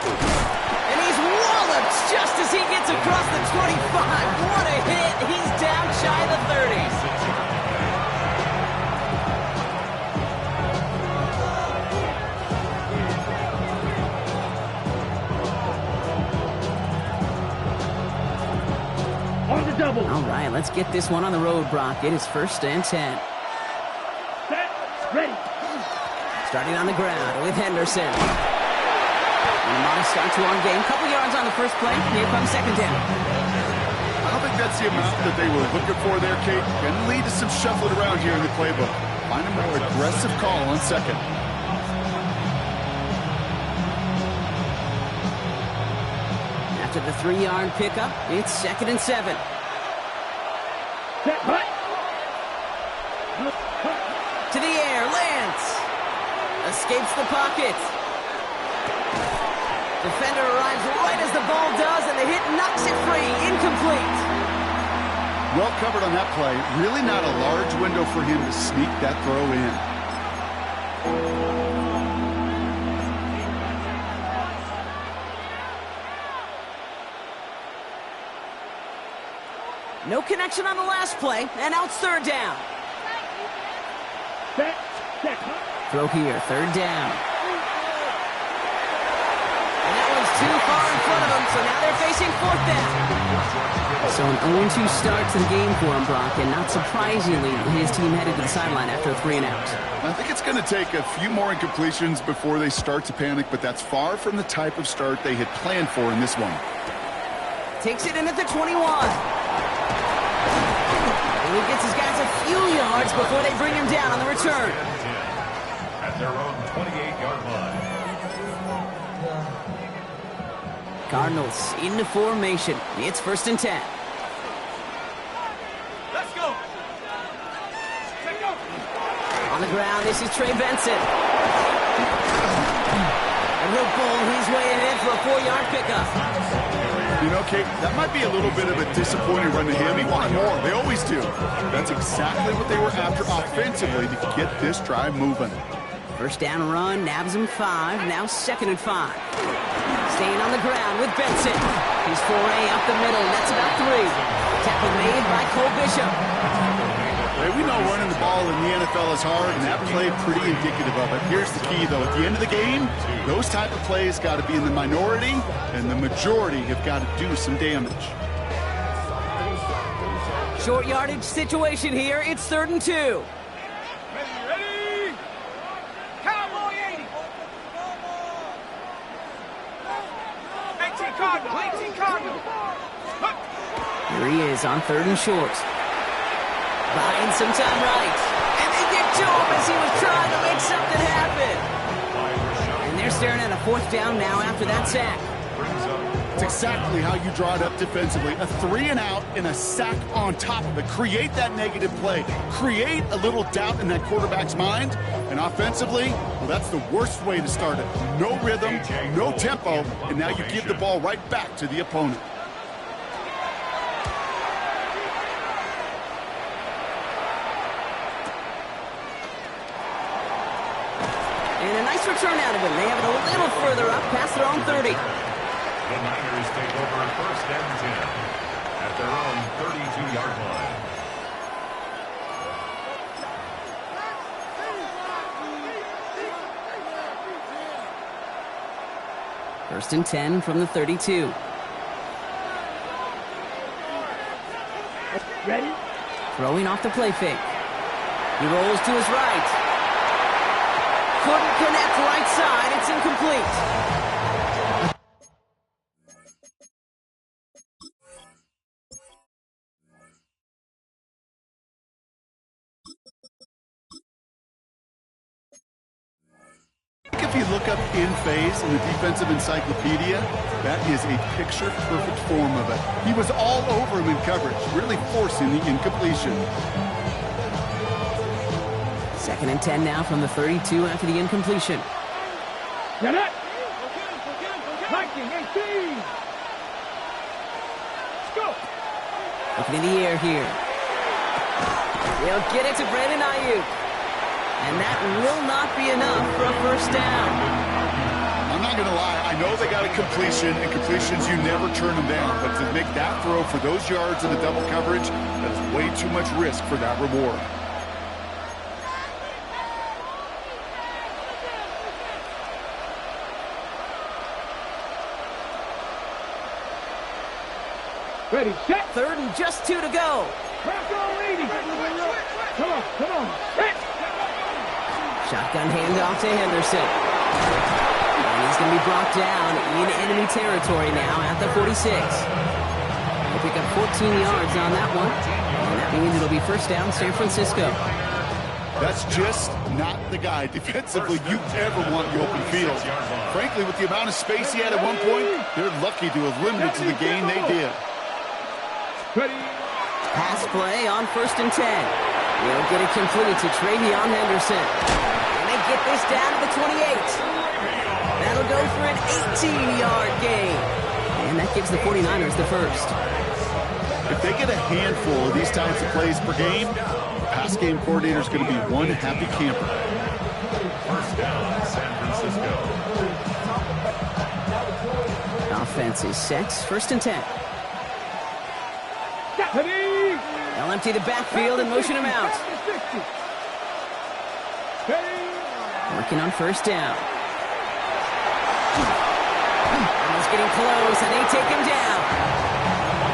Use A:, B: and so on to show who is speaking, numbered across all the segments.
A: And he's walloped just as he gets across the 25. What a hit. He's down shy of the 30s. All right, let's get this one on the road, Brock. It is 1st and 10.
B: Set, ready.
A: Starting on the ground with Henderson. And a modest start to our game. Couple yards on the first play. Here comes 2nd down.
C: I don't think that's the amount that they were looking for there, Kate. Going to lead to some shuffling around here in the playbook. Find a more aggressive call on 2nd.
A: After the 3-yard pickup, it's 2nd and 7. To the air, Lance. Escapes the pocket. Defender arrives right as the ball does, and the hit knocks it free. Incomplete.
C: Well covered on that play. Really not a large window for him to sneak that throw in.
A: No connection on the last play, and now it's 3rd down. Throw here, 3rd down. And that one's too far in front of them, so now they're facing 4th down. So an 0-2 start to the game for him, Brock, and not surprisingly, his team headed to the sideline after a 3-and-out.
C: I think it's going to take a few more incompletions before they start to panic, but that's far from the type of start they had planned for in this one.
A: Takes it in at the 21. He gets his guys a few yards before they bring him down on the return.
D: At their own 28-yard line.
A: Cardinals into formation. It's 1st and 10.
B: Let's go.
A: On the ground, this is Trey Benson. And he'll pull his way ahead for a 4-yard pickup.
C: You know, Kate, that might be a little bit of a disappointing run to him. He wanted more. They always do. That's exactly what they were after offensively to get this drive moving.
A: 1st down run, nabs him 5. Now 2nd and 5. Staying on the ground with Benson. He's foray up the middle. That's about 3. Tackle made by Cole Bishop.
C: Hey, we know running the ball in the NFL is hard, and that play pretty indicative of it. Here's the key, though. At the end of the game, those type of plays got to be in the minority, and the majority have got to do some damage.
A: Short yardage situation here. It's 3rd and 2.
B: Ready? Cowboy 80. 18 Cardinal. 18 Cardinal.
A: Here he is on 3rd and short. Buying some time right. And they get to him as he was trying to make something happen. And they're staring at a 4th down now after that sack.
C: It's exactly how you draw it up defensively. A 3-and-out and a sack on top of it. Create that negative play. Create a little doubt in that quarterback's mind. And offensively, well, that's the worst way to start it. No rhythm, no tempo, and now you give the ball right back to the opponent.
A: And a nice return out of him. They have it a little further up past their own 30.
D: The Niners take over 1st and 10 at their own 32-yard line.
A: First and 10 from the 32.
B: Ready?
A: Throwing off the play fake. He rolls to his right. Couldn't connect right side. It's incomplete.
C: If you look up in phase in the defensive encyclopedia, that is a picture-perfect form of it. He was all over him in coverage, really forcing the incompletion.
A: 2nd and 10 now from the 32 after the incompletion.
B: Get it! 19, 18! Let's go!
A: Looking in the air here. They'll get it to Brandon Ayuk. And that will not be enough for a 1st down.
C: I'm not going to lie. I know they got a completion, and completions, you never turn them down. But to make that throw for those yards in the double coverage, that is way too much risk for that reward.
B: Ready, set.
A: 3rd and just 2 to go.
B: Crack on 80. Come on. Set.
A: Shotgun handoff to Henderson. And he's going to be brought down in enemy territory now at the 46. He'll pick up 14 yards on that one. And that means it'll be first down San Francisco.
C: That's just not the guy defensively you ever want in the open field. Frankly, with the amount of space he had at one point, they're lucky to have limited to the gain they did.
B: Ready.
A: Pass play on 1st and 10. He'll get it complete to Travion Henderson. And they get this down to the 28. That'll go for an 18-yard gain. And that gives the 49ers the first.
C: If they get a handful of these types of plays per game, the pass game coordinator is going to be one happy camper.
D: First down, San Francisco.
A: Offense is set. 1st and 10.
B: Ready.
A: They'll empty the backfield and motion him out. Working on 1st down. And he's getting close, and they take him down.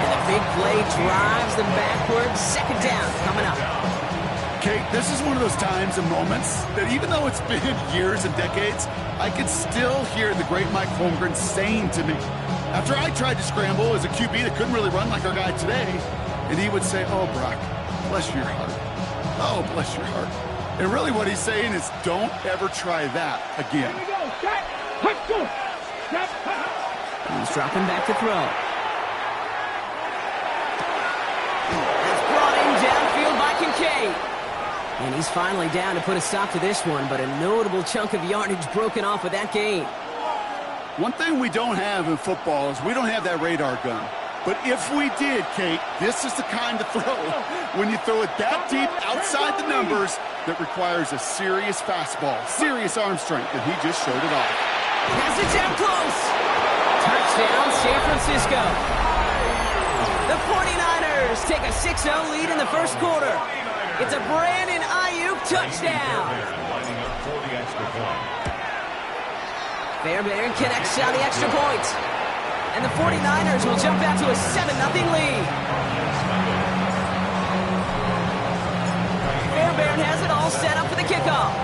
A: And the big play drives them backwards. 2nd down coming up.
C: Kate, this is one of those times and moments that even though it's been years and decades, I can still hear the great Mike Holmgren saying to me, after I tried to scramble as a QB that couldn't really run like our guy today, and he would say, "Oh, Brock, bless your heart. Oh, bless your heart." And really what he's saying is, don't ever try that again.
B: Here we go. Set. Let's go. Set.
A: He's dropping back to throw. It's brought in downfield by Kincaid. And he's finally down to put a stop to this one, but a notable chunk of yardage broken off with that gain.
C: One thing we don't have in football is we don't have that radar gun. But if we did, Kate, this is the kind of throw, when you throw it that deep outside the numbers, that requires a serious fastball, serious arm strength, and he just showed it off.
A: Pass it down close. Touchdown, San Francisco. The 49ers take a 6-0 lead in the 1st quarter. It's a Brandon Ayuk touchdown.
D: Lining up for the extra point.
A: Fairbairn connects on the extra point. And the 49ers will jump out to a 7-0 lead. Fairbairn has it all set up for the kickoff.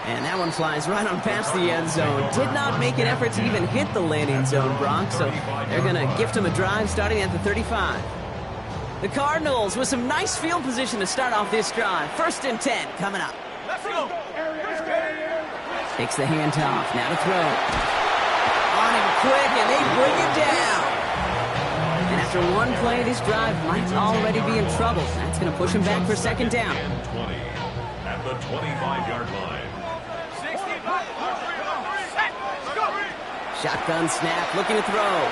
A: And that one flies right on past the end zone. Did not make an effort to even hit the landing zone, Brock, so they're going to gift him a drive starting at the 35. The Cardinals with some nice field position to start off this drive. 1st and 10 coming up.
B: Let's go.
A: Takes the handoff, now to throw. On him quick, and they bring him down. And after one play, this drive might already be in trouble. That's going to push him back for 2nd down.
D: 20 at the 25-yard line.
A: Shotgun snap, looking to throw.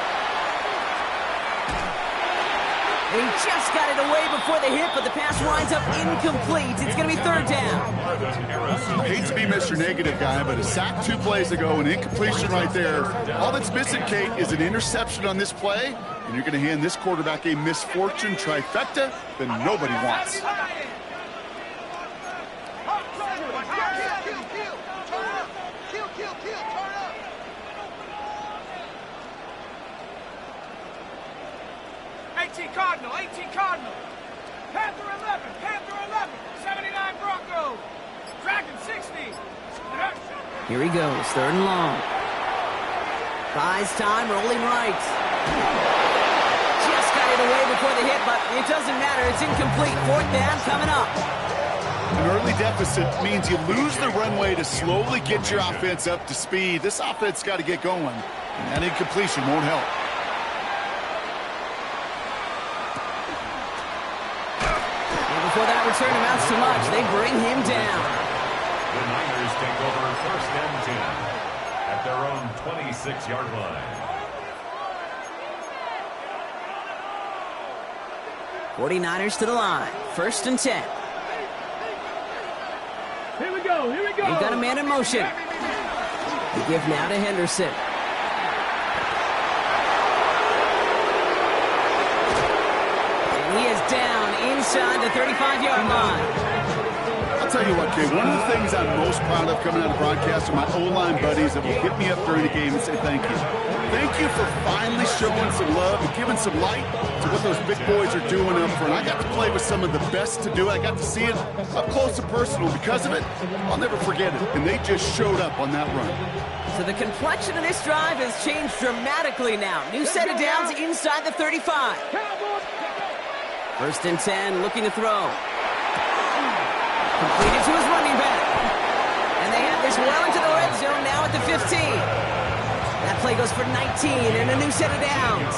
A: And he just got it away before the hit, but the pass winds up incomplete. It's going to be 3rd down.
C: Hate to be Mr. Negative guy, but a sack 2 plays ago, an incompletion right there. All that's missing, Kate, is an interception on this play, and you're going to hand this quarterback a misfortune trifecta that nobody wants.
B: Cardinal, 18 Cardinal. Panther 11, Panther 11, 79 Broncos. Dragon 60.
A: Here he goes, 3rd and long. Buys time, rolling right. Just got it away before the hit, but it doesn't matter. It's incomplete. 4th down coming up.
C: An early deficit means you lose the runway to slowly get your offense up to speed. This offense got to get going, and that incompletion won't help.
A: Before that return amounts to much, they bring him down.
D: The Niners take over 1st and 10 at their own 26-yard line.
A: 49ers to the line. 1st and 10.
B: Here we go. Here we go.
A: They've got a man in motion. They give now to Henderson. And he is down inside the 35-yard line.
C: I'll tell you what, Kay, one of the things I'm most proud of coming out of broadcast are my O-line buddies that will hit me up during the game and say thank you. Thank you for finally showing some love and giving some light to what those big boys are doing up front. I got to play with some of the best to do it. I got to see it up close and personal. Because of it, I'll never forget it. And they just showed up on that run.
A: So the complexion of this drive has changed dramatically now. New set of downs inside the 35. First and 10, looking to throw. Completed to his running back. And they have this well into the red zone now at the 15. That play goes for 19 and a new set of downs.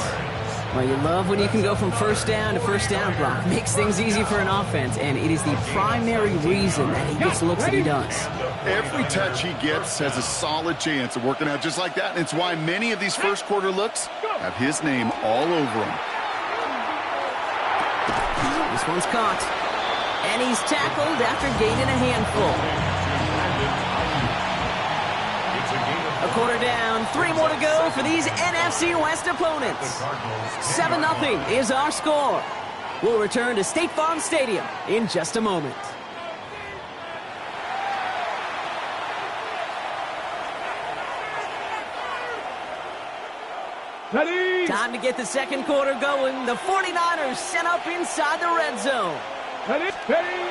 A: Well, you love when you can go from first down to first down, Brock. Makes things easy for an offense, and it is the primary reason that he gets looks that he does.
C: Every touch he gets has a solid chance of working out just like that, and it's why many of these first quarter looks have his name all over them.
A: This one's caught. And he's tackled after gaining a handful. A quarter down, 3 more to go for these NFC West opponents. 7-0 is our score. We'll return to State Farm Stadium in just a moment.
B: Ready.
A: Time to get the second quarter going. The 49ers set up inside the red zone.
B: Ready. Ready.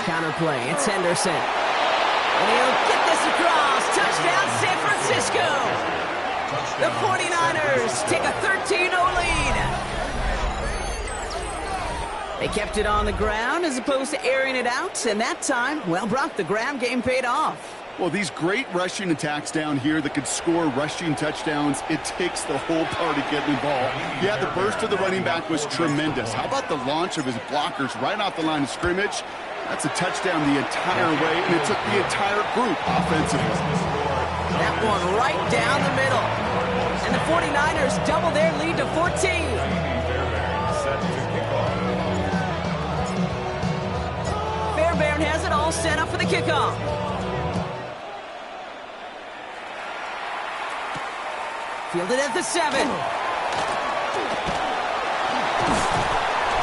A: Counter play, it's Henderson. And he'll get this across. Touchdown, San Francisco. The 49ers take a 13-0 lead. They kept it on the ground as opposed to airing it out. And that time, well, Brock, the ground game paid off.
C: Well, these great rushing attacks down here that could score rushing touchdowns, it takes the whole party getting involved. Yeah, the burst of the running back was tremendous. How about the launch of his blockers right off the line of scrimmage? That's a touchdown the entire way, and it took the entire group offensively.
A: That one right down the middle. And the 49ers double their lead to 14. Fairbairn has it all set up for the kickoff. Fielded at the 7.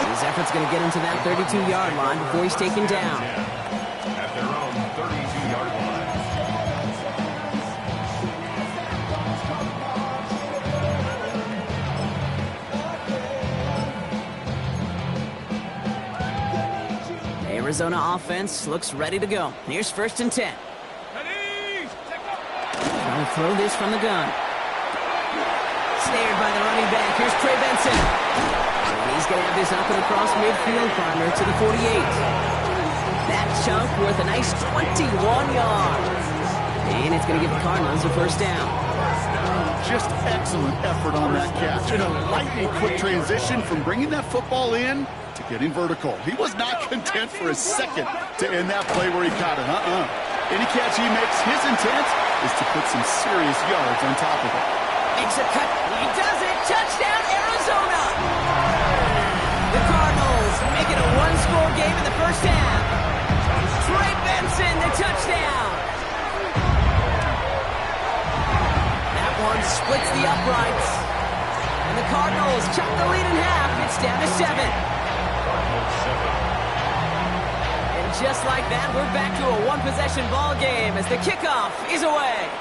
A: His effort's going to get him to that 32-yard line before he's taken down.
D: At their own 32-yard
A: line. Arizona offense looks ready to go. Here's first and 10.
B: Ready.
A: Trying to throw this from the gun. Snared by the running back. Here's Trey Benson. And he's going to have this up and across midfield partner to the 48. That chunk worth a nice 21 yards. And it's going to give the Cardinals a first down.
C: Just excellent effort on that catch. And a lightning quick transition from bringing that football in to getting vertical. He was not content for a second to end that play where he caught it. Any catch he makes, his intent is to put some serious yards on top of it.
A: Makes a cut. He does it. Touchdown, Arizona. The Cardinals make it a one-score game in the first half. Trey Benson, the touchdown. That one splits the uprights. And the Cardinals chop the lead in half. It's down to 7. And just like that, we're back to a one-possession ball game as the kickoff is away.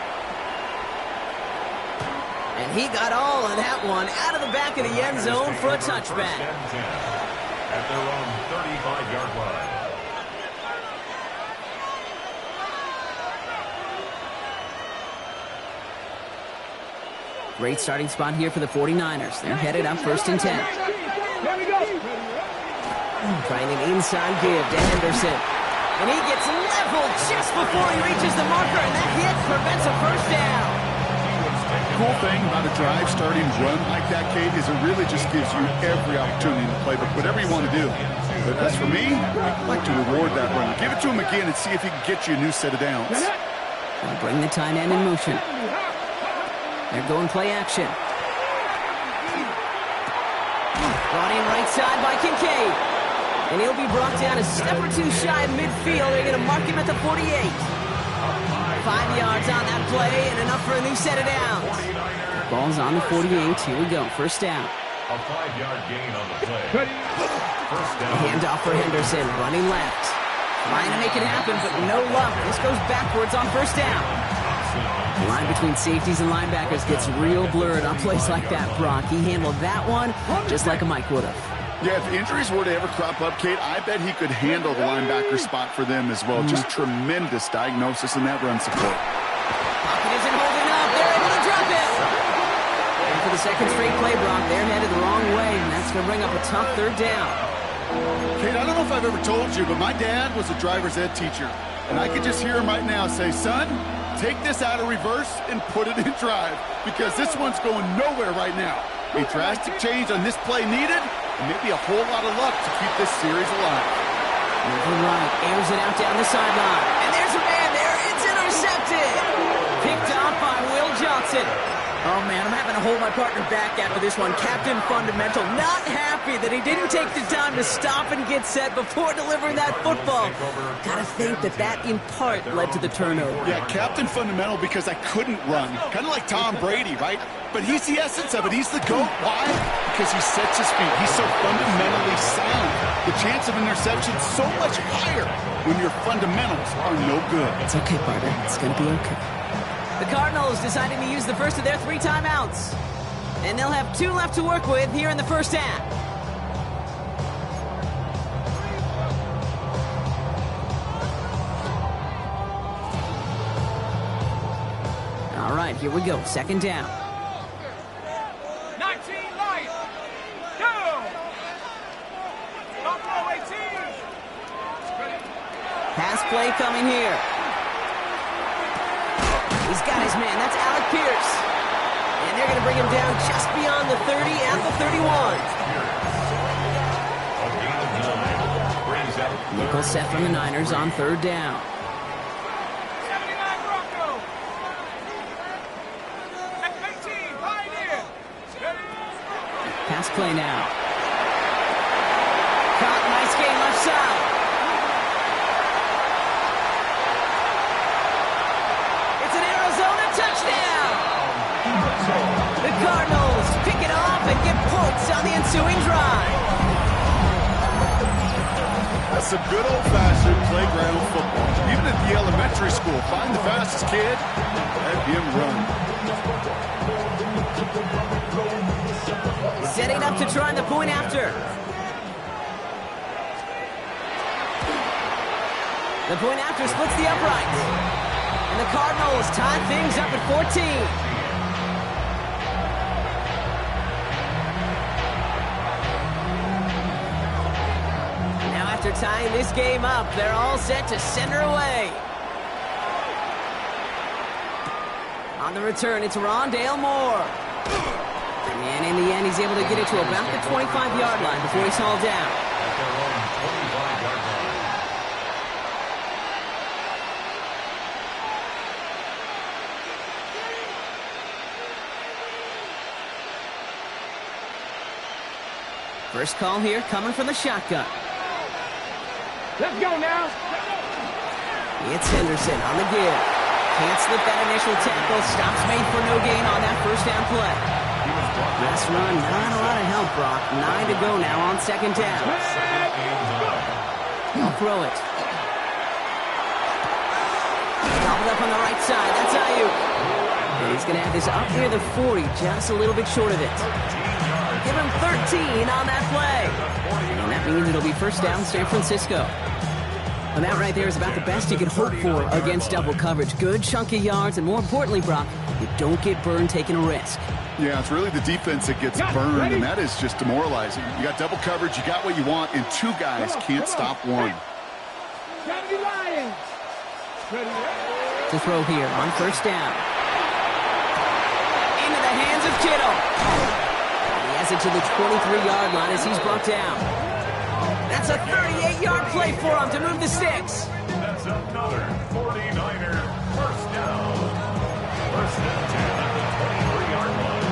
A: And he got all of that one out of the back of the end zone for a touchback.
D: At their own 35-yard line.
A: Great starting spot here for the 49ers. They're headed up first and 10.
B: Here we go.
A: Trying an inside give to Henderson. And he gets leveled just before he reaches the marker, and that hit prevents a first down.
C: The cool thing about a drive starting run like that, Kate, is it really just gives you every opportunity to play, but whatever you want to do. But as for me, I'd like to reward that run. Give it to him again and see if he can get you a new set of downs.
A: And bring the tight end in motion. They're going play action. Brought in right side by Kincaid. And he'll be brought down a step or two shy of midfield. They're going to mark him at the 48. 5 yards on that play and enough for a new set of downs. Ball's on the 48. Here we go. First down.
D: A 5-yard gain on the play. First down.
A: Handoff for Henderson. Running left. Trying to make it happen, but no luck. This goes backwards on first down. The line between safeties and linebackers gets real blurred on plays like that, Brock. He handled that one just like a Mike would have.
C: Yeah, if injuries were to ever crop up, Kate, I bet he could handle the linebacker spot for them as well. Just tremendous diagnosis in that run support.
A: Pocket isn't holding up. They're able to drop it. And for the second straight play, Brock, they're headed the wrong way, and that's going to bring up a tough third down.
C: Kate, I don't know if I've ever told you, but my dad was a driver's ed teacher. And I could just hear him right now say, son, take this out of reverse and put it in drive, because this one's going nowhere right now. A drastic change on this play needed, and maybe a whole lot of luck to keep this series alive.
A: Moving right, airs it out down the sideline. And there's a man there. It's intercepted. Picked off by Will Johnson. Oh, man, I'm having to hold my partner back after this one. Captain Fundamental not happy that he didn't take the time to stop and get set before delivering that football. Gotta think that in part led to the turnover.
C: Yeah, Captain Fundamental because I couldn't run. Kind of like Tom Brady, right? But he's the essence of it. He's the GOAT. Why? Because he sets his feet. He's so fundamentally sound. The chance of interception so much higher when your fundamentals are no good.
A: It's okay, partner. It's gonna be okay. The Cardinals deciding to use the first of their 3 timeouts. And they'll have 2 left to work with here in the first half. All right, here we go. Second down.
B: 19 Lions. Go. Buffalo 18.
A: Pass play coming here. He's got his man. That's Alec Pierce. And they're going to bring him down just beyond the 30 at the 31. Nickel set from the Niners on third down.
B: 79 Broncos. At 18, Pioneer.
A: Pass play now. Caught, nice game left side. It's an Arizona touchdown. The Cardinals pick it off and get points on the ensuing drive.
C: That's some good old-fashioned playground football. Even at the elementary school, find the fastest kid, let him run.
A: Setting up to try the point after. The point after splits the uprights. And the Cardinals tie things up at 14. Now after tying this game up, they're all set to send her away. On the return, it's Rondale Moore. And in the end, he's able to get it to about the 25-yard line before he's hauled down. First call here coming from the shotgun.
B: Let's go now.
A: It's Henderson on the give. Can't slip that initial tackle. Stops made for no gain on that first down play. Last run, not a lot of help, Brock. 9 to go now on second down. He'll throw it. Gobbled up on the right side. That's Ayuk. And he's going to have this up near the 40, just a little bit short of it. Give him 13 on that play. And that means it'll be first down San Francisco. And that right there is about the best you can hope for against double coverage. Good chunky yards, and more importantly, Brock, you don't get burned taking a risk.
C: Yeah, it's really the defense that gets burned, and that is just demoralizing. You got double coverage, you got what you want, and 2 guys can't stop one.
A: To throw here on first down. Into the hands of Kittle. He has it to the 23-yard line as he's brought down. That's a 38-yard play for him to move the sticks.
D: That's another 49er first down. First and 10 at the 23-yard line.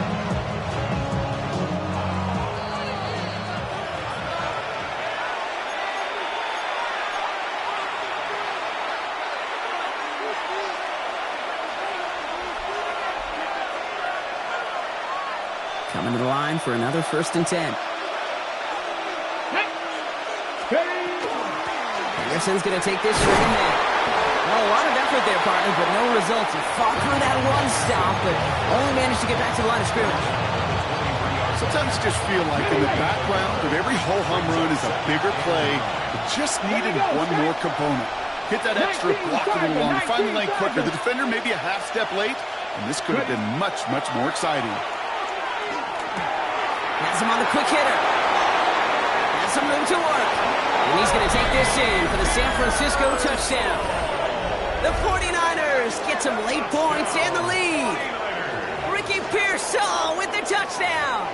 A: Coming to the line for another 1st and 10. Anderson's going to take this straight ahead. Well, a lot of effort there, partner, but no results. He fought through that one stop, but only managed to get back to the line of scrimmage.
C: Sometimes you just feel like in the background of every ho-hum run is a bigger play. It just needed one more component. Hit that extra, block a little longer, find the lane quicker. The defender maybe a half step late, and this could have been much, much more exciting.
A: Has him on the quick hitter. Has some room to work. And he's going to take this in for the San Francisco touchdown. The 49ers get some late points and the lead. Ricky Pearsall with the touchdown.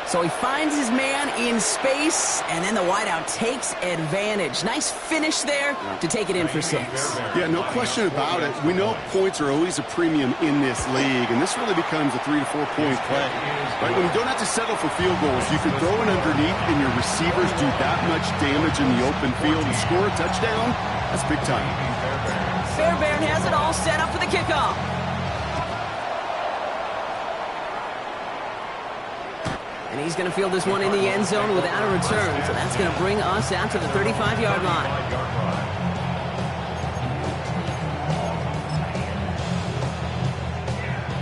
A: So he finds his man in space, and then the wideout takes advantage. Nice finish there to take it in for 6.
C: Yeah, no question about it. We know points are always a premium in this league, and this really becomes a 3 to 4 point play. Right? When you don't have to settle for field goals, you can throw it underneath, and your receivers do that much damage in the open field and score a touchdown. That's big time.
A: Fairbairn has it all set up for the kickoff. And he's going to field this one in the end zone without a return. So that's going to bring us out to the 35-yard line.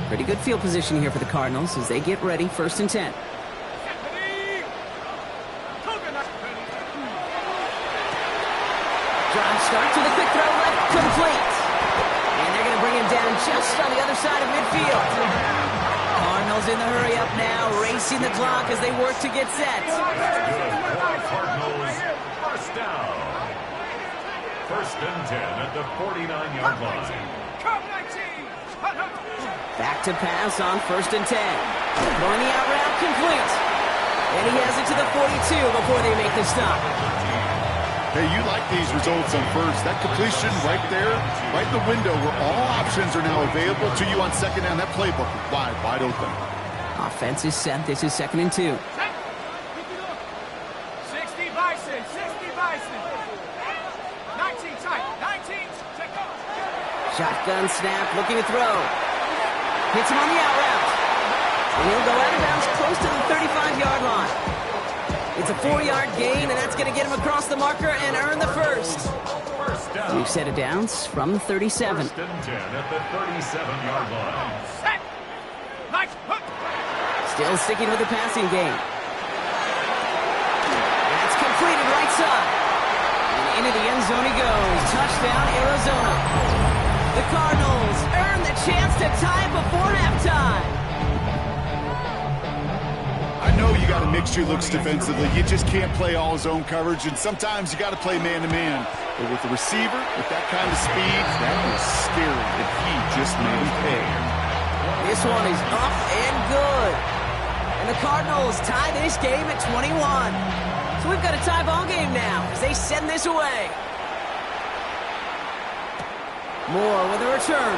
A: Pretty good field position here for the Cardinals as they get ready, 1st and 10. Drive start to the quick throw left, complete. And they're going to bring him down just on the other side of midfield. Cardinals in the hurry up now, racing the clock as they work to get set.
D: Cardinals, 1st down. 1st and 10 at the 49-yard line.
A: Back to pass on 1st and 10. Throwing the out route, complete. And he has it to the 42 before they make the stop.
C: Hey, you like these results on 1st. That completion right there, right in the window where all options are now available to you on 2nd down. That playbook is wide open.
A: Offense is set. This is 2nd and 2.
B: 60 Bison, 60 Bison. 19 tight, 19, check off.
A: Shotgun snap, looking to throw. Hits him on the out route. And he'll go out of bounds close to the 35-yard line. It's a 4-yard gain, and that's going to get him across the marker and earn the 1st. We've set it downs from the 37.
D: 1st and 10 at the 37-yard line.
B: Set. Nice hook.
A: Still sticking with the passing game. That's completed right side. And into the end zone he goes. Touchdown, Arizona. The Cardinals earn the chance to tie before halftime.
C: I know you got to mix your looks defensively. You just can't play all zone coverage, and sometimes you got to play man-to-man. But with the receiver, with that kind of speed, that was scary if he just made him pay.
A: This one is up and good. And the Cardinals tie this game at 21. So we've got a tie ball game now as they send this away. Moore with a return.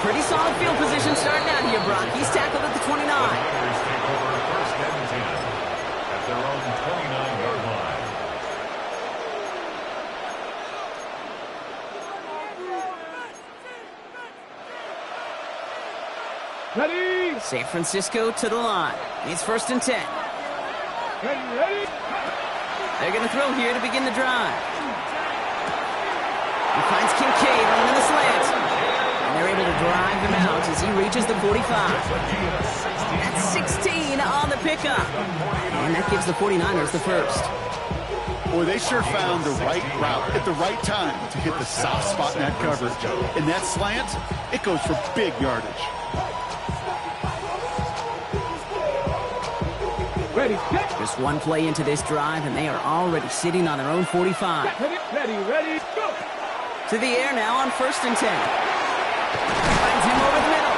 A: Pretty solid field position starting out here, Brock. He's tackled at the 29.
D: Take over 1st and 10 at their own 29-yard line.
B: Ready.
A: San Francisco to the line. It's 1st and 10.
B: Ready.
A: They're going to throw here to begin the drive. He finds Kincaid running the slant. They're able to drive him out as he reaches the 45. That's 16 on the pickup. And that gives the 49ers the 1st.
C: Boy, they sure found the right route at the right time to hit the soft spot in that coverage. And that slant, it goes for big yardage.
B: Ready.
A: Just one play into this drive, and they are already sitting on their own 45.
B: Ready, go.
A: To the air now on 1st and 10. Finds him over the middle.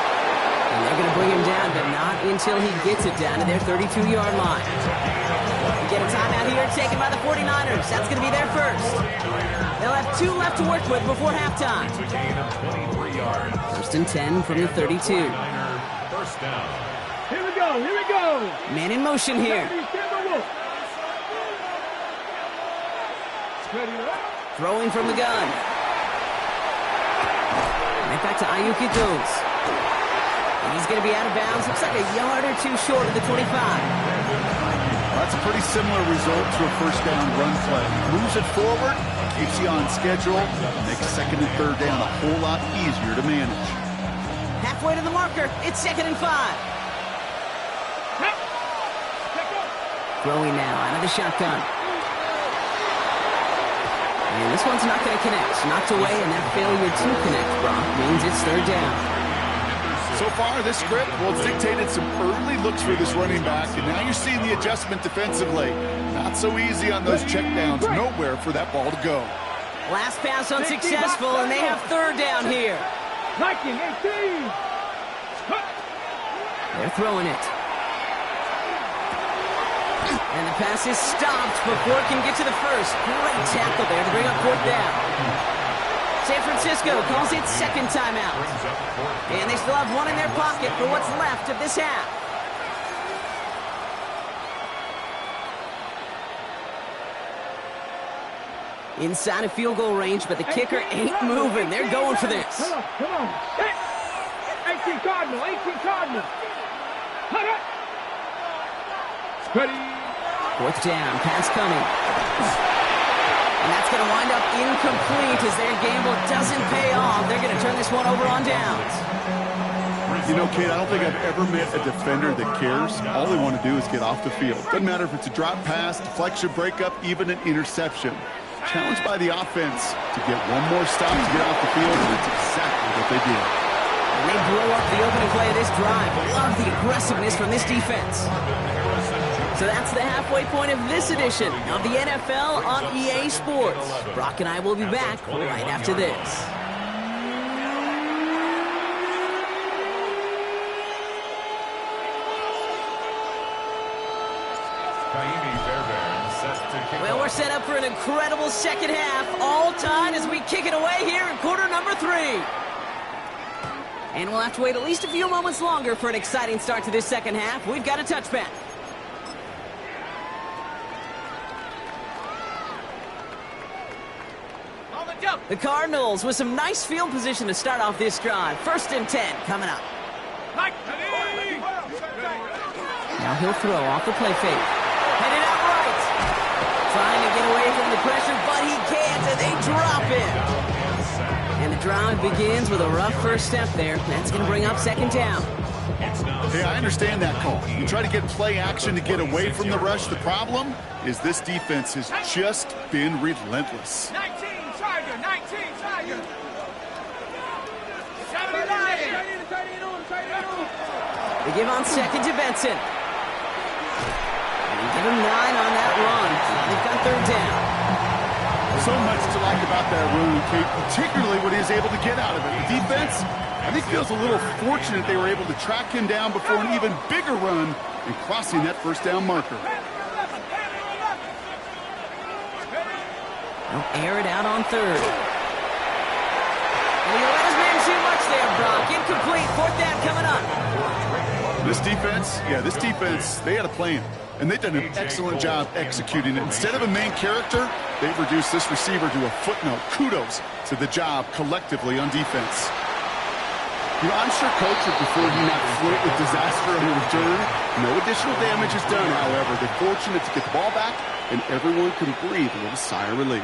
A: And they're going to bring him down, but not until he gets it down to their 32-yard line. We get a timeout here taken by the 49ers. That's going to be their 1st. They'll have 2 left to work with before halftime. 1st and 10 from the 32.
D: 1st down.
B: Here we go.
A: Man in motion here.
B: Ready.
A: Throwing from the gun. Right back to Ayuk it goes. And he's going to be out of bounds. Looks like a yard or two short of the 25.
C: That's a pretty similar result to a first down run play. Moves it forward, keeps you on schedule, makes second and third down a whole lot easier to manage.
A: Halfway to the marker. It's 2nd and 5. Throwing now out of the shotgun. And this one's not going to connect. Knocked away, and that failure to connect, Brock, means it's 3rd down.
C: So far, this script, well, it's dictated some early looks for this running back, and now you're seeing the adjustment defensively. Not so easy on those checkdowns. Nowhere for that ball to go.
A: Last pass unsuccessful, and they have 3rd down here.
B: 19, 18.
A: They're throwing it. And the pass is stopped before it can get to the first. Great tackle there to bring up 4th down. San Francisco calls it 2nd timeout. And they still have one in their pocket for what's left of this half. Inside of field goal range, but the kicker ain't moving. They're going for this.
B: Come on. 18 Cardinal, 18 Cardinal. Ready.
A: 4th down, pass coming. And that's going to wind up incomplete as their gamble doesn't pay off. They're going to turn this one over on downs.
C: You know, Kate, I don't think I've ever met a defender that cares. All they want to do is get off the field. Doesn't matter if it's a drop pass, deflection, breakup, even an interception. Challenged by the offense to get one more stop to get off the field, and that's exactly what they did.
A: And they blow up the opening play of this drive. Love the aggressiveness from this defense. So that's the halfway point of this edition of the NFL on EA Sports. Brock and I will be back right after this. Well, we're set up for an incredible second half. All tied as we kick it away here in quarter number 3. And we'll have to wait at least a few moments longer for an exciting start to this second half. We've got a touchback. The Cardinals with some nice field position to start off this drive. 1st and 10 coming up. Now he'll throw off the play fake. Headed out right. Trying to get away from the pressure, but he can't, and they drop it. And the drive begins with a rough first step there. That's going to bring up 2nd down.
C: Hey, I understand that call. You try to get play action to get away from the rush. The problem is this defense has just been relentless.
B: 19 Tiger, 19 Tiger. 79.
A: They give on 2nd to Benson. And they give him 9 on that run. They've got 3rd down.
C: So much to like about that run, Kate, particularly what he was able to get out of it. The defense, I think, feels a little fortunate they were able to track him down before an even bigger run and crossing that 1st down marker.
A: They'll air it out on 3rd. And he let his man too much there, Brock. Incomplete. 4th down coming up.
C: This defense, they had a plan. And they've done an excellent job executing it. Instead of a main character, they've reduced this receiver to a footnote. Kudos to the job collectively on defense. You know, I'm sure Coach would prefer he not flirt with disaster on the return. No additional damage is done, however. They're fortunate to get the ball back, and everyone can breathe a little sigh of relief.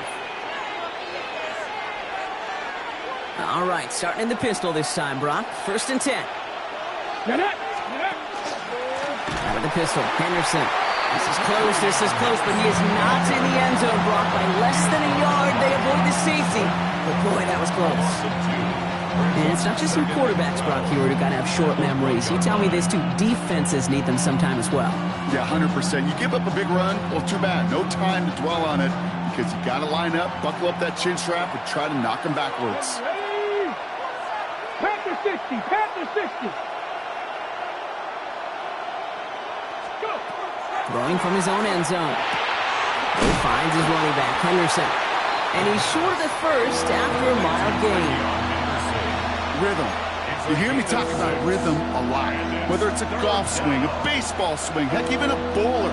A: All right, starting in the pistol this time, Brock. 1st and 10. Out of the pistol, Henderson. This is close, but he is not in the end zone, Brock. By less than a yard, they avoid the safety. But boy, that was close. And it's not just some quarterbacks, Brock, here who got to have short memories. You tell me this too, defenses need them sometime as well.
C: Yeah, 100%. You give up a big run, well, too bad. No time to dwell on it because you got to line up, buckle up that chin strap, and try to knock them backwards.
B: Panther 60, Panther 60.
A: Throwing from his own end zone. He finds his running back, Henderson. And he's short of the first after a mild gain.
C: Rhythm. You hear me talk about rhythm a lot. Whether it's a golf swing, a baseball swing, heck, even a bowler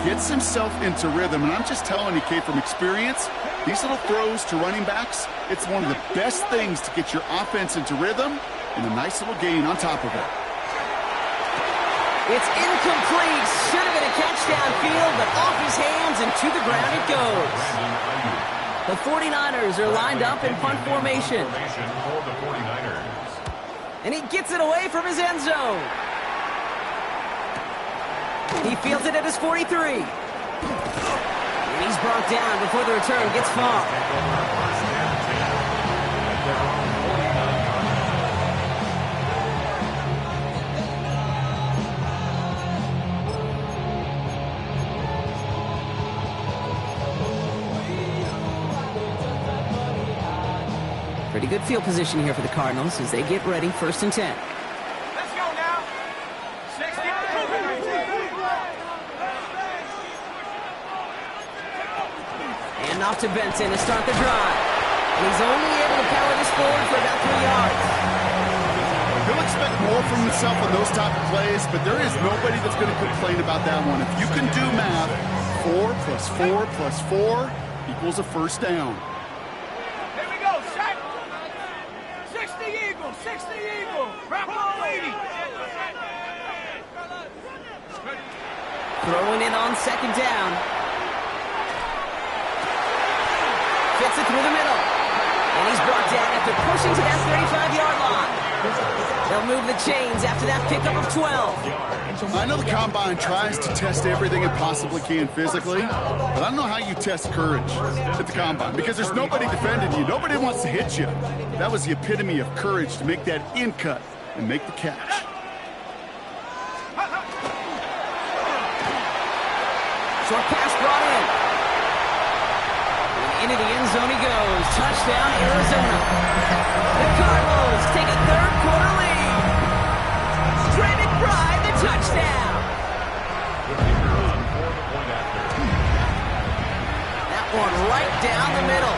C: gets himself into rhythm. And I'm just telling you, Kate, from experience, These little throws to running backs, it's one of the best things to get your offense into rhythm and a nice little gain on top of it.
A: It's incomplete. Should have been a catch downfield, but off his hands and to the ground it goes. The 49ers are lined up in punt formation. And he gets it away from his end zone. He fields it at his 43. And he's brought down before the return gets far. Pretty good field position here for the Cardinals as they get ready, 1st and 10.
B: Let's go now. 60.
A: And off to Benson to start the drive. And he's only able to power this forward for about 3 yards.
C: He'll expect more from himself on those type of plays, but there is nobody that's going to complain about that one. If you can do math, 4 plus 4 plus 4 equals a first down.
B: Here we go, set. 60 Eagle, 60 Eagle. Wrap on 80.
A: Throwing it on 2nd down. Fits it through the middle. And he's brought down after pushing to that 35-yard line. They'll move the chains after that pickup of 12.
C: I know the Combine tries to test everything it possibly can physically, but I don't know how you test courage at the Combine because there's nobody defending you. Nobody wants to hit you. That was the epitome of courage to make that in cut and make the catch.
A: Short pass brought in. And into the end zone he goes. Touchdown, Arizona. The Cardinals take a 3rd quarter lead. Trey McBride, the touchdown. That one right down the middle.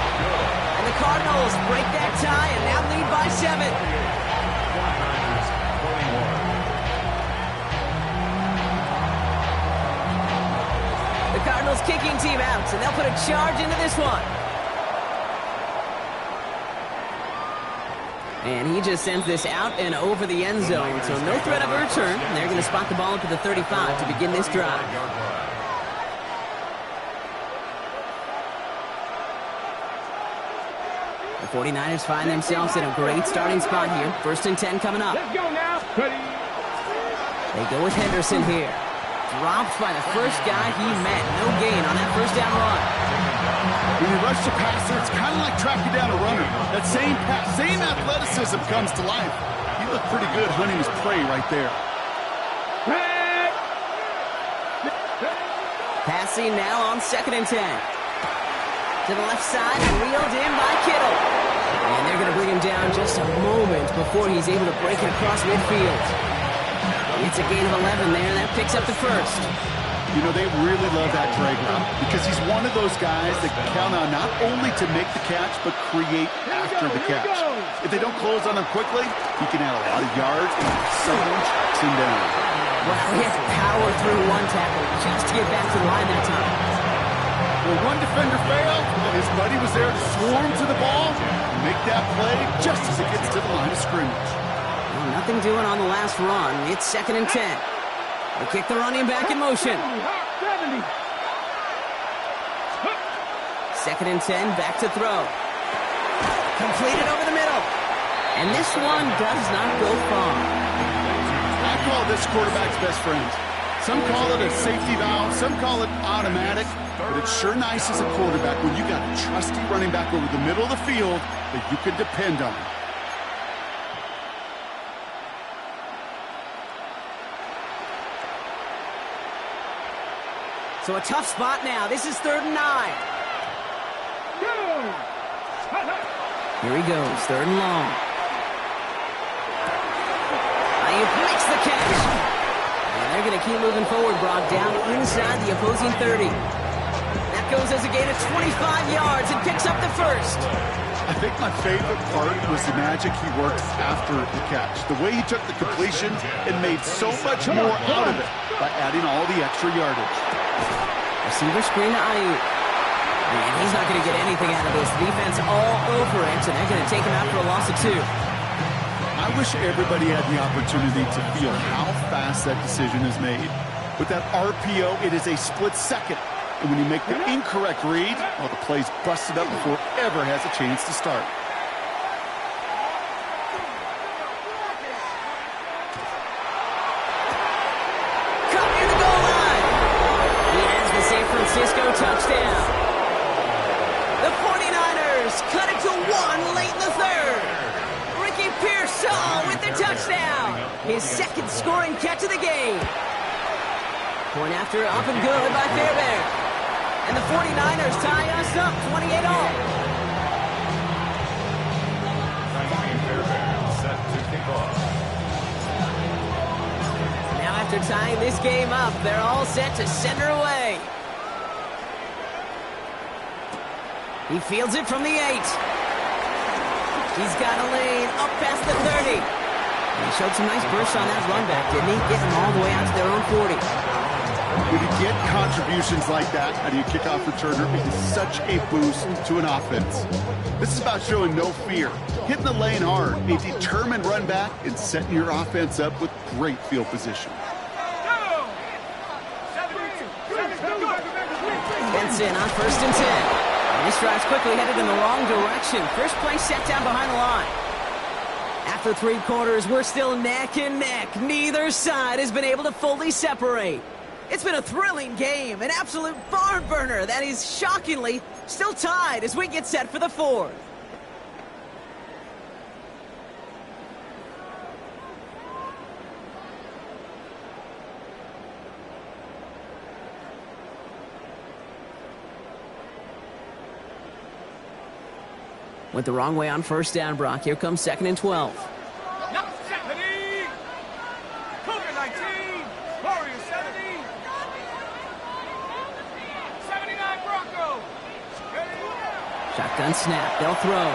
A: And the Cardinals break that tie and now lead by 7. The Cardinals kicking team out, and they'll put a charge into this one. And he just sends this out and over the end zone, so no threat of a return. They're going to spot the ball up to the 35 to begin this drive. The 49ers find themselves in a great starting spot here. 1st and 10 coming up.
B: Let's go now. Ready.
A: They go with Henderson here. Dropped by the first guy he met. No gain on that 1st down run.
C: When you rush the passer, it's kind of like tracking down a runner. That same pass, same athleticism comes to life. He looked pretty good hunting his prey right there.
A: Passing now on 2nd and 10. To the left side, reeled in by Kittle. And they're going to bring him down just a moment before he's able to break it across midfield. It's a gain of 11 there, and that picks up the 1st.
C: You know, they really love that drag route because he's one of those guys that can count on not only to make the catch, but create after the catch. If they don't close on him quickly, he can add a lot of yards and someone tracks him down.
A: Wow, he had to power through one tackle just to get back to the line that time.
C: Well, one defender failed, and his buddy was there to swarm to the ball and make that play just as it gets to the line of scrimmage.
A: Well, nothing doing on the last run. It's 2nd and 10. They kick the running back in motion. 2nd and 10, back to throw. Completed over the middle. And this one does not go far.
C: I call this quarterback's best friend. Some call it a safety valve, some call it automatic, but it's sure nice as a quarterback when you got a trusty running back over the middle of the field that you can depend on.
A: So a tough spot now. This is 3rd and 9. Here he goes, 3rd and long. Ayuk makes the catch. And they're going to keep moving forward, Brock, down inside the opposing 30. That goes as a gain of 25 yards and picks up the 1st.
C: I think my favorite part was the magic he worked after the catch. The way he took the completion and made so much more out of it by adding all the extra yardage.
A: Receiver screen to Ayuk. And he's not going to get anything out of this. The defense all over it, and they're going to take him out for a loss of 2.
C: I wish everybody had the opportunity to feel how fast that decision is made. With that RPO, it is a split second. And when you make the incorrect read, well, the play's busted up before it ever has a chance to start.
A: Caught near the goal line. He has the San Francisco touchdown. The 49ers cut it to 1 late in the third. Ricky Pearsall with the touchdown. His second scoring catch of the game. Point after up and good by Fairbairn. And the 49ers tie us up 28-all.
D: Fairbairn set to kick off.
A: Now after tying this game up, they're all set to send her away. He fields it from the 8. He's got a lane up past the 30. And he showed some nice bursts on that run back, didn't he? Getting them all the way out to their own 40.
C: When you get contributions like that out of your kickoff returner, it is such a boost to an offense. This is about showing no fear, hitting the lane hard, a determined run back, and setting your offense up with great field position.
A: Benson on 1st and 10. And this drive's quickly headed in the wrong direction. First play set down behind the line. After 3 quarters, we're still neck and neck. Neither side has been able to fully separate. It's been a thrilling game, an absolute barn burner that is shockingly still tied as we get set for the 4th. Went the wrong way on 1st down, Brock. Here comes 2nd and 12.
B: Now 70. Cougar 19. Warriors 70. 79 Broncos.
A: Shotgun snap. They'll throw.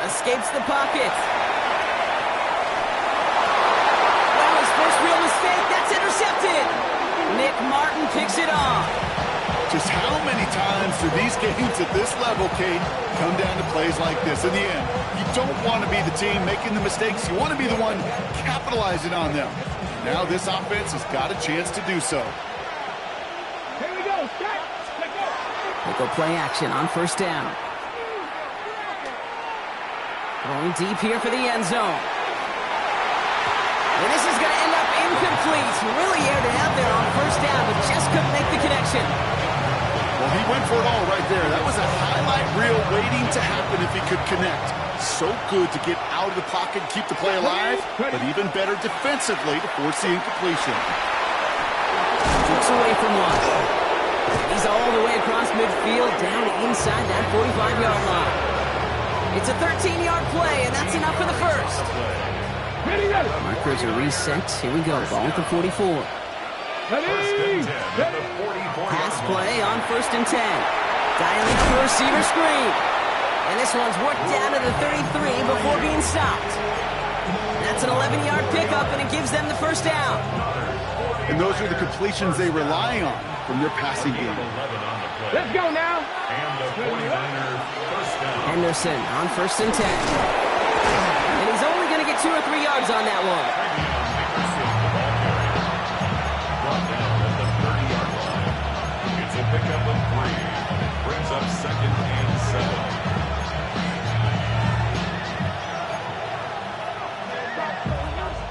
A: Escapes the pocket. Well, his first real mistake. That's intercepted. Nick Martin picks it off.
C: Just how many times do these games at this level, Kate, come down to plays like this? In the end, you don't want to be the team making the mistakes. You want to be the one capitalizing on them. Now this offense has got a chance to do so.
B: Here we go. Set. Let's go.
A: They go play action on 1st down. Going deep here for the end zone. And this is going to end up incomplete. Really aired it out there on 1st down, but just couldn't make the connection.
C: Well, he went for it all right there. That was a highlight reel waiting to happen if he could connect. So good to get out of the pocket and keep the play alive, but even better defensively to force the incompletion.
A: Looks away from one. He's all the way across midfield, down inside that 45-yard line. It's a 13-yard play, and that's enough for the first. Markers are reset. Here we go. Ball at the 44. Pass play on 1st and 10. Dialing for a receiver screen. And this one's worked down to the 33 before being stopped. That's an 11-yard pickup, and it gives them the 1st down.
C: And those are the completions they rely on from their passing game.
B: Let's go now.
D: And the 49ers first down.
A: Henderson on 1st and 10. And he's only going to get 2 or 3 yards on that one.
D: Brought down at the 30-yard line. It's a pickup of 3. Brings up 2nd and 7.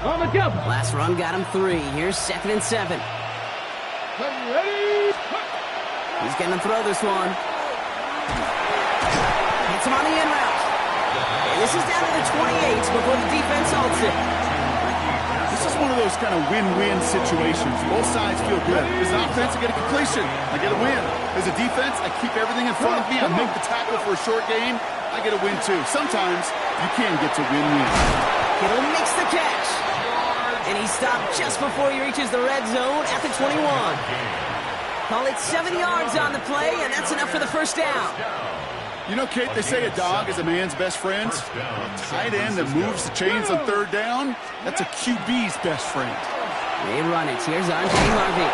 B: On the jump.
A: Last run got him 3. Here's 2nd and 7.
B: Ready.
A: He's going to throw this one. Hits him on the in route. And this is down to the 28 before the defense halts it.
C: This is one of those kind of win-win situations. Both sides feel good. As an offense, I get a completion. I get a win. As a defense, I keep everything in front of me. I make the tackle for a short game. I get a win, too. Sometimes you can get to win-win.
A: Kittle makes the catch. And he stopped just before he reaches the red zone at the 21. Call it 7 yards on the play, and that's enough for the 1st down.
C: You know, Kate, they say a dog is a man's best friend. A tight end that moves the chains on 3rd down, that's a QB's best friend.
A: They run it. Here's Andre Harvey.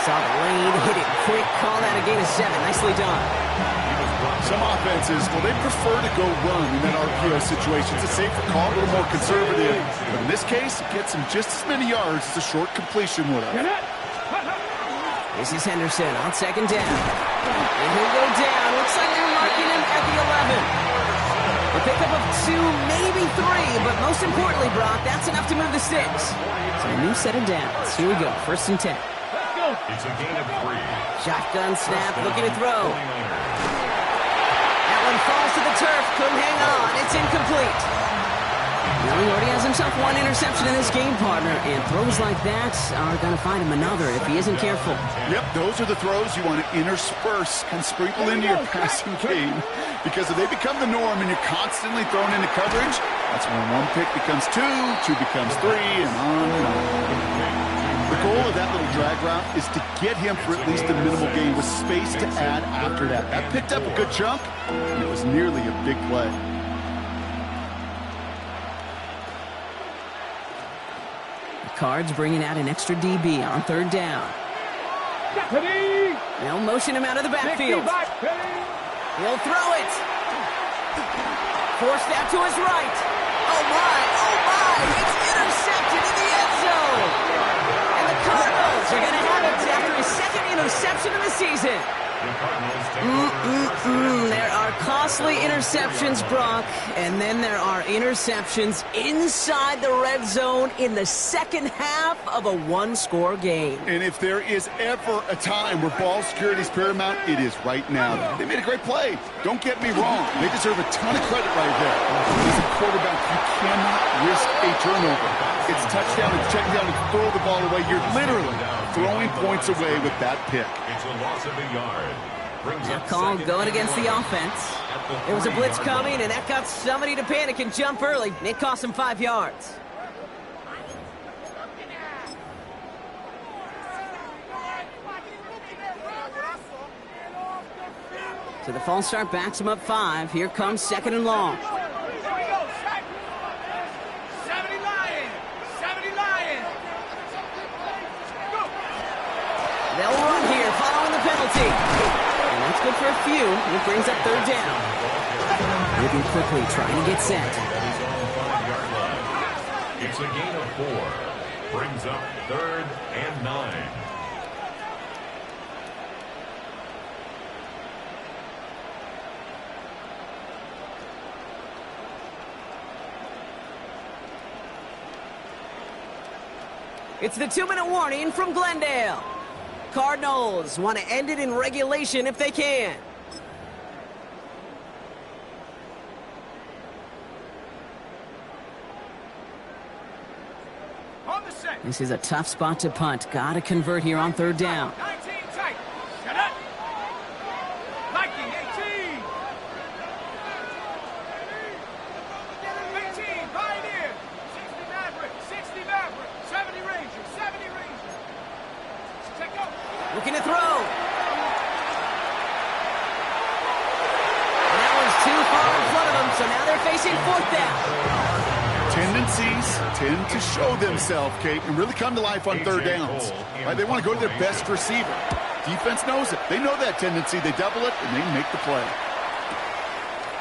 A: Saw the lane, hit it quick, call that a gain of 7. Nicely done.
C: Some offenses, well, they prefer to go run in that RPO situation. It's a safer call, a little more conservative. But in this case, it gets him just as many yards as a short completion would have.
A: This is Henderson on second down. And he'll go down. Looks like they're marking him at the 11. A pickup of 2, maybe 3, but most importantly, Brock, that's enough to move the sticks. So a new set of downs. Here we go, 1st and 10.
D: It's a gain of 3.
A: Shotgun snap, looking to throw. That one falls to the turf, couldn't hang on. It's incomplete. Now he already has himself 1 interception in this game, partner, and throws like that are going to find him another if he isn't careful.
C: Yep, those are the throws you want to intersperse and sprinkle into your passing game, because if they become the norm and you're constantly thrown into coverage, that's when 1 pick becomes 2, 2 becomes 3, and on and on. The goal of that little drag route is to get him for at least a minimal gain with space to add after that. That picked up a good chunk, and it was nearly a big play.
A: Cards bringing out an extra DB on 3rd down. They'll motion him out of the backfield. He'll throw it. Forced out to his right. Oh, my. It's intercepted in the end zone. And the Cardinals are going to have it after his 2nd interception of the season. There are costly interceptions, Brock, and then there are interceptions inside the red zone in the second half of a 1-score game.
C: And if there is ever a time where ball security is paramount, it is right now. They made a great play. Don't get me wrong. They deserve a ton of credit right there. As a quarterback, you cannot risk a turnover. It's touchdown, it's check down, it's throw the ball away. You're literally throwing points away with that pick.
D: It's a loss of a yard.
A: That call going against the offense. There was a blitz coming, and that got somebody to panic and jump early. It cost him 5 yards. So the false start backs him up 5. Here comes 2nd and long. They'll run here following the penalty. And that's good for a few. It brings up 3rd down. Moving quickly, trying to get set.
D: It's a gain of 4. Brings up 3rd and 9.
A: It's the 2-minute warning from Glendale. Cardinals want to end it in regulation if they can.
B: On the set.
A: This is a tough spot to punt. Got to convert here on 3rd down.
B: 19 tight. Shut up. Viking 18. 18 Pioneer. 60 Maverick. 60 Maverick. 70 Ranger. 70 Ranger. Check out.
A: Looking to throw. And that one's too far in front of them, so now they're facing 4th down.
C: Tendencies tend to show themselves, Kate, and really come to life on 3rd downs. Right? They want to go to their best receiver. Defense knows it. They know that tendency. They double it, and they make the play.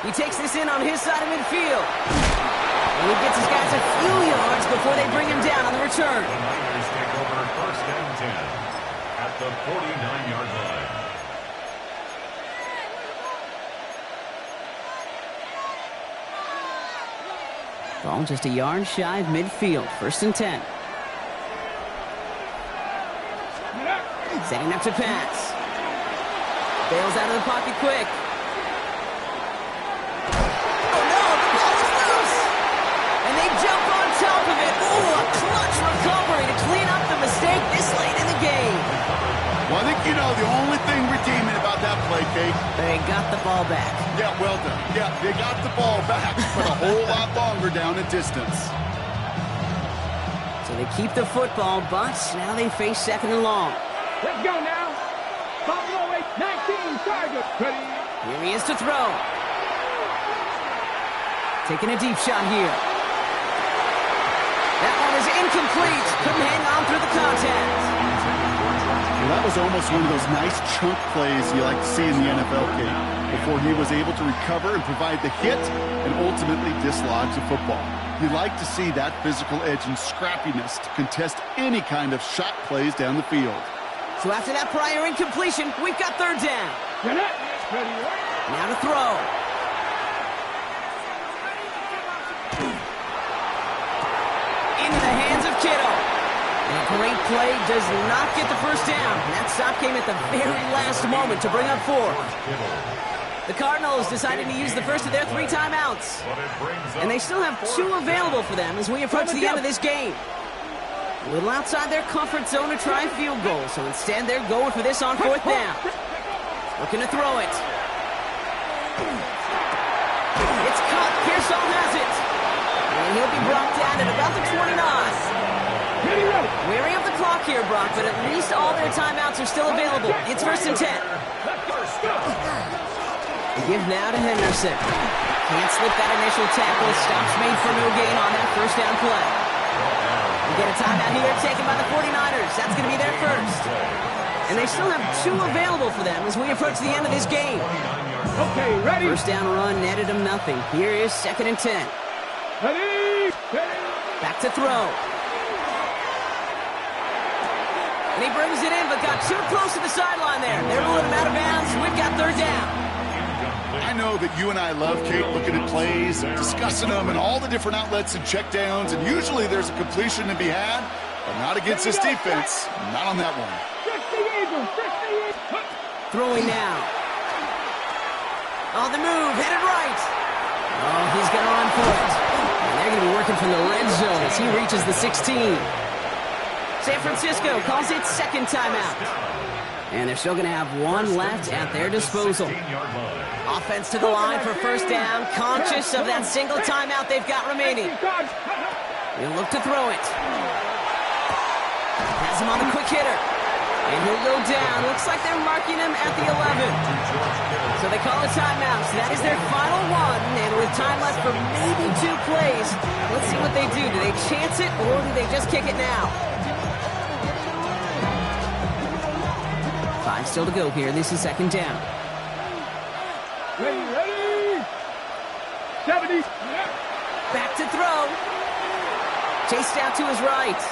A: He takes this in on his side of midfield. And he gets his guys a few yards before they bring him down on the return.
D: The Niners take over 1st and 10 at the 49-yard line.
A: Ball just a yard shy of midfield. 1st and 10. Setting up to pass. Bails out of the pocket quick. Oh no, the ball is loose! And they jump on top of it. Ooh, a clutch recovery to clean up the mistake this late in the game.
C: Well, I think you know the only thing redeeming about that play, Kate.
A: They got the ball back.
C: Yeah, well done. Yeah, they got the ball back, but a whole lot longer down in distance.
A: So they keep the football, but now they face 2nd and long.
B: Let's go now. Buffalo 19 target. Ready.
A: Here he is to throw. Taking a deep shot here. That one is incomplete. Couldn't hang on through the contact.
C: Well, that was almost one of those nice chunk plays you like to see in the NFL, Kate, before he was able to recover and provide the hit and ultimately dislodge the football. You like to see that physical edge and scrappiness to contest any kind of shot plays down the field.
A: So after that prior incompletion, we've got third down. Now to throw. Into the hands of Kittle. And a great play does not get the first down. And that stop came at the very last moment to bring up 4. The Cardinals decided to use the first of their 3 timeouts. And they still have 2 available for them as we approach the end of this game. A little outside their comfort zone to try a field goal, so instead they're going for this on 4th down. Looking to throw it. It's caught. Pearsall has it. And he'll be brought down at about the 29. Weary of the clock here, Brock, but at least all their timeouts are still available. It's 1st and 10. Give now to Henderson. Can't slip that initial tackle. Stops made for no gain on that first down play. We get a timeout here taken by the 49ers. That's going to be their first. And they still have 2 available for them as we approach the end of this game.
B: Okay, ready?
A: First down run netted them nothing. Here is 2nd and 10.
B: Ready?
A: Back to throw. And he brings it in, but got too close to the sideline there. They're ruling him out of bounds. We've got third down.
C: I know that you and I love, Kate, looking at plays, discussing them, and all the different outlets and checkdowns, and usually there's a completion to be had, but not against this defense. Not on that one.
A: Throwing now. On the move, headed right. Oh, he's going to run for it. And they're going to be working from the red zone as he reaches the 16. San Francisco calls it 2nd timeout. And they're still going to have 1 left at their disposal. Offense to the line for first down, conscious of that single timeout they've got remaining. He'll look to throw it. Has him on the quick hitter. And he'll go down. Looks like they're marking him at the 11. So they call a timeout. So that is their final one. And with time left for maybe 2 plays, let's see what they do. Do they chance it or do they just kick it now? 5 still to go here. This is 2nd down.
B: Ready? 70.
A: Back to throw. Chased out to his right.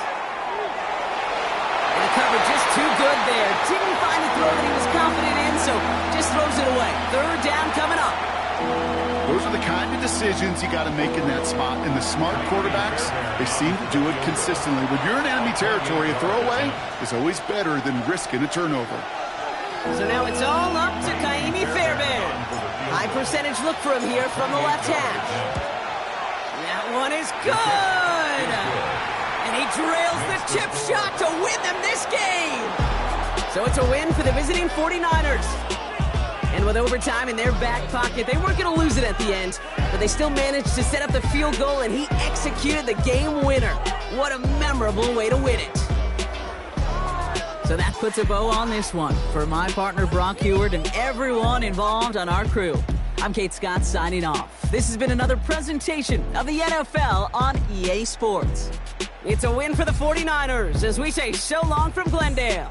A: And the cover just too good there. Didn't find the throw that he was confident in, so just throws it away. Third down coming up.
C: Those are the kind of decisions you got to make in that spot. And the smart quarterbacks, they seem to do it consistently. When you're in enemy territory, a throwaway is always better than risking a turnover.
A: So now it's all up to Kaimi Fairbairn. High percentage look for him here from the left hash. That one is good. And he drills the chip shot to win them this game. So it's a win for the visiting 49ers. And with overtime in their back pocket, they weren't going to lose it at the end, but they still managed to set up the field goal, and he executed the game winner. What a memorable way to win it. So that puts a bow on this one. For my partner, Brock Huard, and everyone involved on our crew, I'm Kate Scott signing off. This has been another presentation of the NFL on EA Sports. It's a win for the 49ers as we say so long from Glendale.